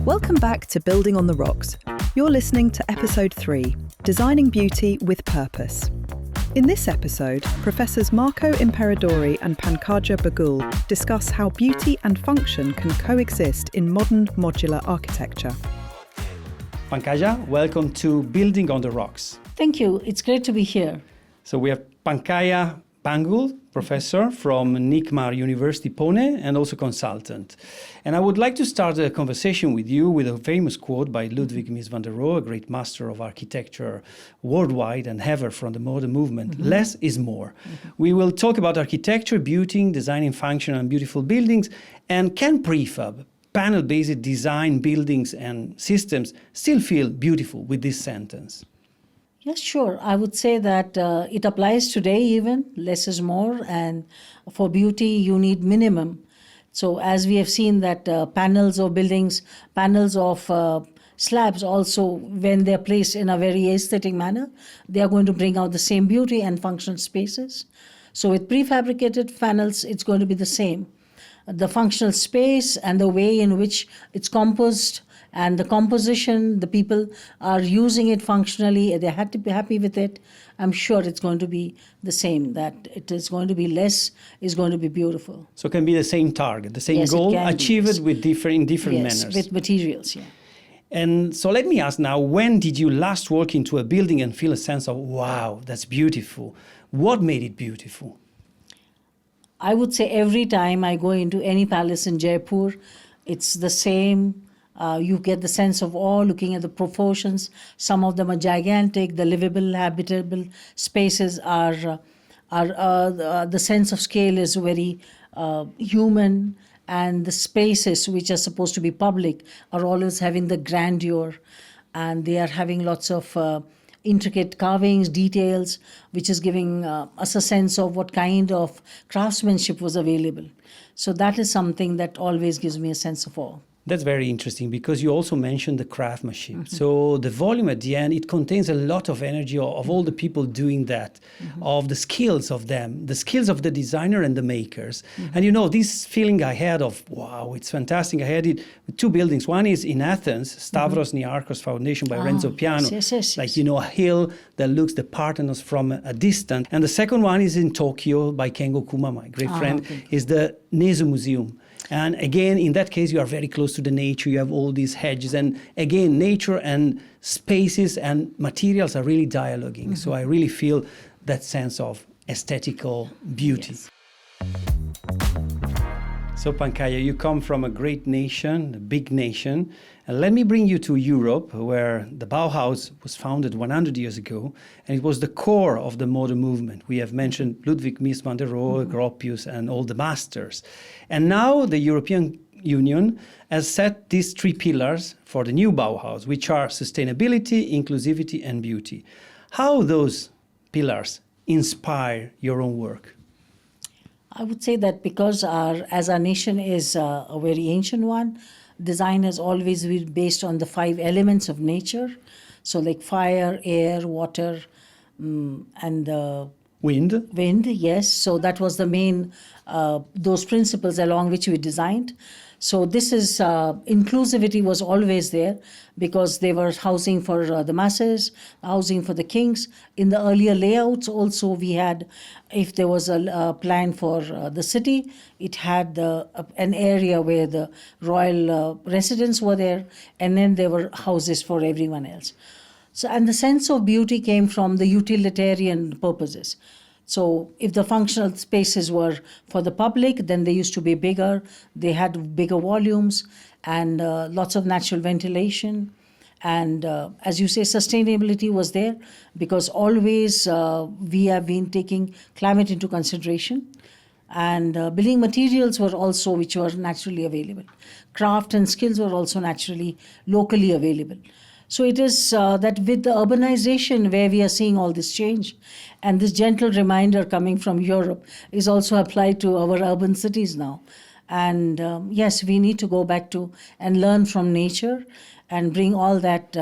Welcome back to Building on the Rocks. You're listening to episode 3, Designing Beauty with Purpose. In this episode, Professors Marco Imperadori and Pankaja Bagul discuss how beauty and function can coexist in modern modular architecture. Pankaja, welcome to Building on the Rocks. Thank you. It's great to be here. So we have Pankaja Bagul, professor from NICMAR University, Pune, and also consultant. And I would like to start a conversation with you with a famous quote by Ludwig Mies van der Rohe, a great master of architecture worldwide and ever from the modern movement. Less is more. We will talk about architecture, beauty, designing functional and beautiful buildings, and can prefab, panel-based design buildings and systems still feel beautiful with this sentence? Yes, sure. I would say that it applies today even. Less is more. And for beauty, you need minimum. So as we have seen that panels of buildings, panels of slabs also, when they're placed in a very aesthetic manner, they are going to bring out the same beauty and functional spaces. So with prefabricated panels, it's going to be the same. The functional space and the way in which it's composed and the composition, the people are using it functionally, they had to be happy with it. I'm sure it's going to be the same, that it is going to be less, is going to be beautiful. So it can be the same target, the same Yes, goal, it can achieved be. with different Yes, manners. with materials, yeah. And so let me ask now, when did you last walk into a building and feel a sense of, wow, that's beautiful? What made it beautiful? I would say every time I go into any palace in Jaipur, it's the same. You get the sense of awe looking at the proportions. Some of them are gigantic. The livable, habitable spaces are the sense of scale is very human, and the spaces which are supposed to be public are always having the grandeur, and they are having lots of intricate carvings, details, which is giving us a sense of what kind of craftsmanship was available. So that is something that always gives me a sense of awe. That's very interesting because you also mentioned the craftsmanship. So the volume at the end, it contains a lot of energy of all the people doing that, of the skills of them, the skills of the designer and the makers. And you know, this feeling I had of, wow, it's fantastic. I had it with two buildings. One is in Athens, Stavros Niarchos Foundation by Renzo Piano. Yes. Like, you know, a hill that looks the Parthenos from a distance. And the second one is in Tokyo by Kengo Kuma, my great friend, is the Nezu Museum. And again, in that case, you are very close to the nature. You have all these hedges. And again, nature and spaces and materials are really dialoguing. So I really feel that sense of aesthetical beauty. Yes. So Pankaja, you come from a great nation, a big nation. And let me bring you to Europe, where the Bauhaus was founded 100 years ago. And it was the core of the modern movement. We have mentioned Ludwig Mies van der Rohe, Gropius, and all the masters. And now the European Union has set these 3 pillars for the new Bauhaus, which are sustainability, inclusivity, and beauty. How those pillars inspire your own work? I would say that because as our nation is a very ancient one, design has always been based on the 5 elements of nature. So like fire, air, water, and Wind. wind, yes. So that was the main, those principles along which we designed. So this is, inclusivity was always there because they were housing for the masses, housing for the kings. In the earlier layouts also we had, if there was a plan for the city, it had an area where the royal residents were there, and then there were houses for everyone else. So, and the sense of beauty came from the utilitarian purposes. So if the functional spaces were for the public, then they used to be bigger. They had bigger volumes and lots of natural ventilation. And as you say, sustainability was there because always we have been taking climate into consideration. And building materials were also, which were naturally available. Craft and skills were also naturally locally available. So it is that with the urbanization where we are seeing all this change, and this gentle reminder coming from Europe is also applied to our urban cities now. And yes, we need to go back to and learn from nature and bring all that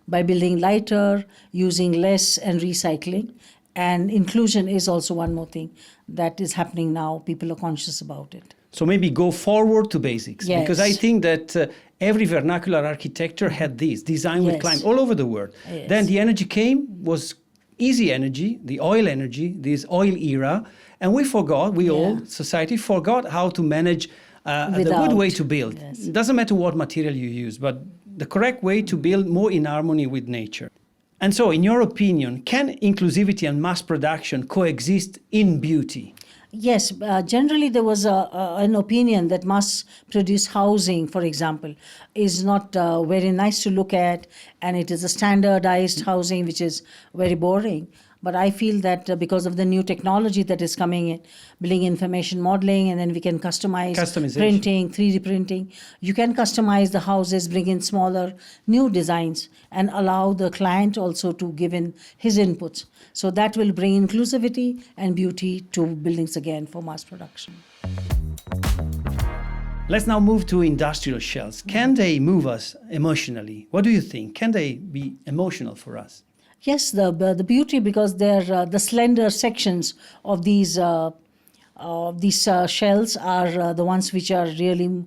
by building lighter, using less and recycling. And inclusion is also one more thing that is happening now. People are conscious about it. So maybe go forward to basics. Yes. Because I think that every vernacular architecture had this, design with Yes. climate, all over the world. Yes. Then the energy came, was easy energy, the oil energy, this oil era. And we forgot, society forgot how to manage the good way to build. Yes. It doesn't matter what material you use, but the correct way to build more in harmony with nature. And so, in your opinion, can inclusivity and mass production coexist in beauty? Yes, generally there was an opinion that mass-produced housing, for example, is not very nice to look at, and it is a standardized housing which is very boring. But I feel that because of the new technology that is coming in, building information modeling, and then we can customize printing, 3D printing. You can customize the houses, bring in smaller, new designs, and allow the client also to give in his inputs. So that will bring inclusivity and beauty to buildings again for mass production. Let's now move to industrial shells. Can they move us emotionally? What do you think? Can they be emotional for us? Yes, the beauty, because they're the slender sections of these shells are the ones which are really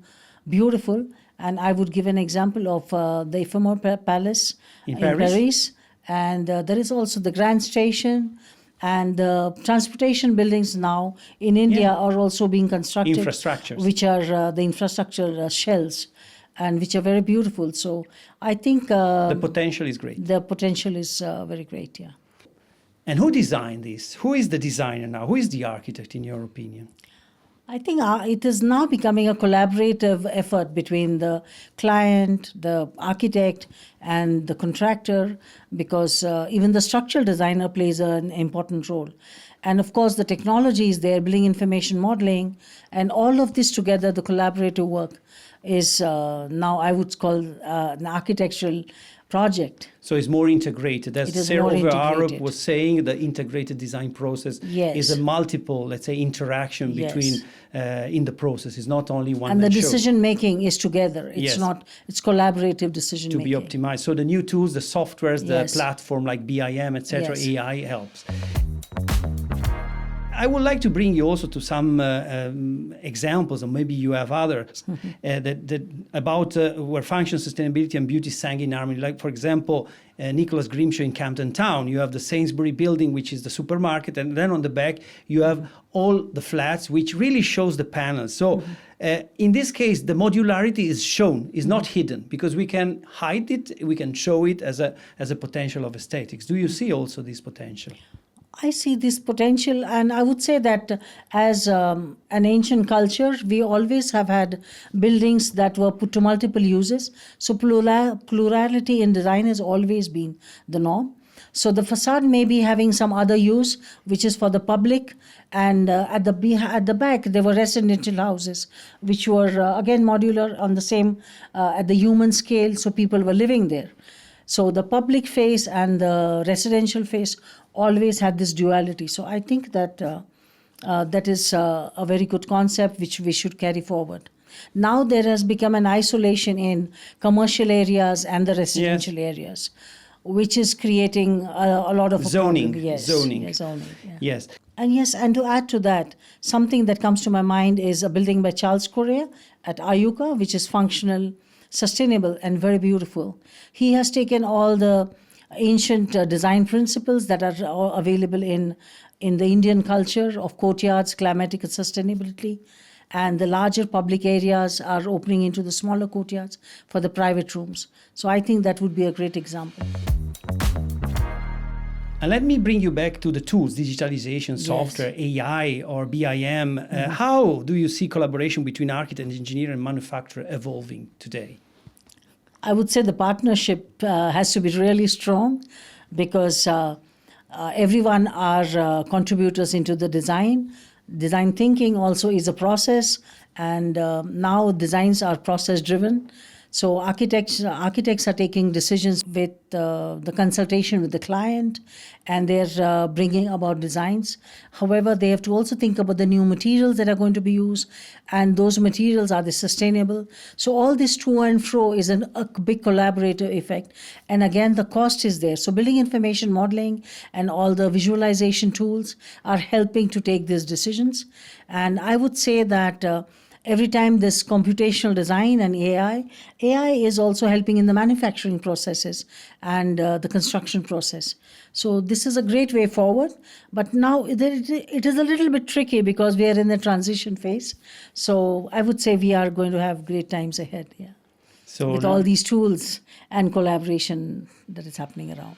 beautiful. And I would give an example of the Ephemeral Palace in Paris. And there is also the Grand Station, and the transportation buildings now in India are also being constructed. Infrastructures. Which are the infrastructure shells, and which are very beautiful. So I think the potential is great. The potential is very great, yeah. And who designed this? Who is the designer now? Who is the architect, in your opinion? I think it is now becoming a collaborative effort between the client, the architect, and the contractor, because even the structural designer plays an important role. And of course, the technology is there, building information modeling, and all of this together, the collaborative work is now, I would call, an architectural project. So it's more integrated. As Sarah integrated. was saying, the integrated design process is a multiple, let's say, interaction between in the process. It's not only one. And the decision making is together. It's not. It's collaborative decision making. To be optimized. So the new tools, the softwares, the platform like BIM, etc., AI helps. I would like to bring you also to some examples, or maybe you have others, that about where function, sustainability, and beauty sang in harmony. Like, for example, Nicholas Grimshaw in Camden Town. You have the Sainsbury building, which is the supermarket, and then on the back you have all the flats, which really shows the panels. So in this case, the modularity is shown, is not hidden, because we can hide it, we can show it as a potential of aesthetics. Do you see also this potential? I see this potential, and I would say that as an ancient culture, we always have had buildings that were put to multiple uses. So plurality in design has always been the norm. So the facade may be having some other use, which is for the public, and at the back there were residential houses, which were again modular on the same at the human scale. So people were living there. So the public face and the residential face always had this duality. So I think that that is a very good concept which we should carry forward. Now there has become an isolation in commercial areas and the residential areas, which is creating a lot of zoning. Zoning. Yes. And to add to that, something that comes to my mind is a building by Charles Correa at Ayuka, which is functional, sustainable, and very beautiful. He has taken all the ancient design principles that are available in the Indian culture of courtyards, climatic and sustainability, and the larger public areas are opening into the smaller courtyards for the private rooms. So I think that would be a great example. And let me bring you back to the tools, digitalization, software, AI, or BIM. How do you see collaboration between architect, engineer, and manufacturer evolving today? I would say the partnership has to be really strong, because everyone are contributors into the design. Design thinking also is a process, and now designs are process driven. So architects are taking decisions with the consultation with the client, and they're bringing about designs. However, they have to also think about the new materials that are going to be used, and those materials, are they sustainable? So all this to and fro is a big collaborative effect. And again, the cost is there. So building information modeling and all the visualization tools are helping to take these decisions. And I would say that every time this computational design and AI is also helping in the manufacturing processes and the construction process. So this is a great way forward, but now it is a little bit tricky because we are in the transition phase. So I would say we are going to have great times ahead, So with all these tools and collaboration that is happening around.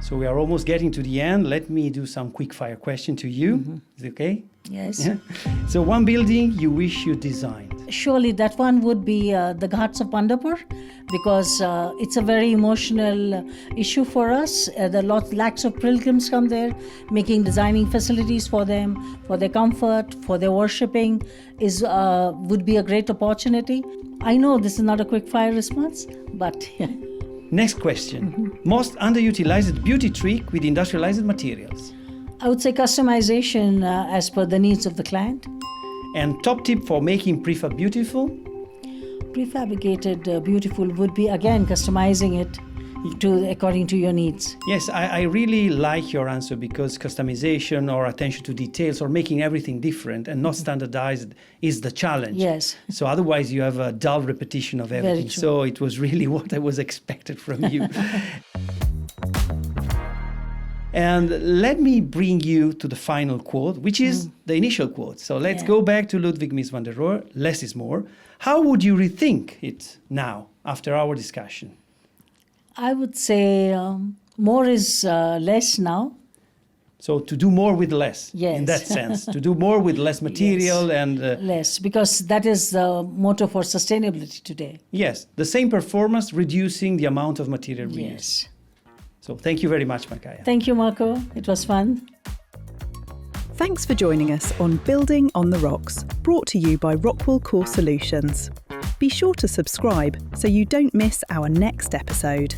So we are almost getting to the end. Let me do some quick fire question to you. Is it okay? Yes. Yeah. So one building you wish you designed. Surely that one would be the Ghats of Pandharpur, because it's a very emotional issue for us. Lakhs of pilgrims come there, designing facilities for them, for their comfort, for their worshipping would be a great opportunity. I know this is not a quick fire response, but Next question. Most underutilized beauty trick with industrialized materials. I would say customization as per the needs of the client. And top tip for making prefab beautiful? Prefabricated beautiful would be, again, customizing it according to your needs. Yes, I really like your answer, because customization or attention to details or making everything different and not standardized is the challenge. Yes. So otherwise you have a dull repetition of everything. Very true. So it was really what I was expected from you. And let me bring you to the final quote, which is the initial quote. So let's go back to Ludwig Mies van der Rohe, less is more. How would you rethink it now, after our discussion? I would say more is less now. So to do more with less, Yes. in that sense, to do more with less material and... Less, because that is the motto for sustainability today. Yes, the same performance, reducing the amount of material we use. Yes. So thank you very much, Pankaja. Thank you, Marco. It was fun. Thanks for joining us on Building on the Rocks, brought to you by Rockwool Core Solutions. Be sure to subscribe so you don't miss our next episode.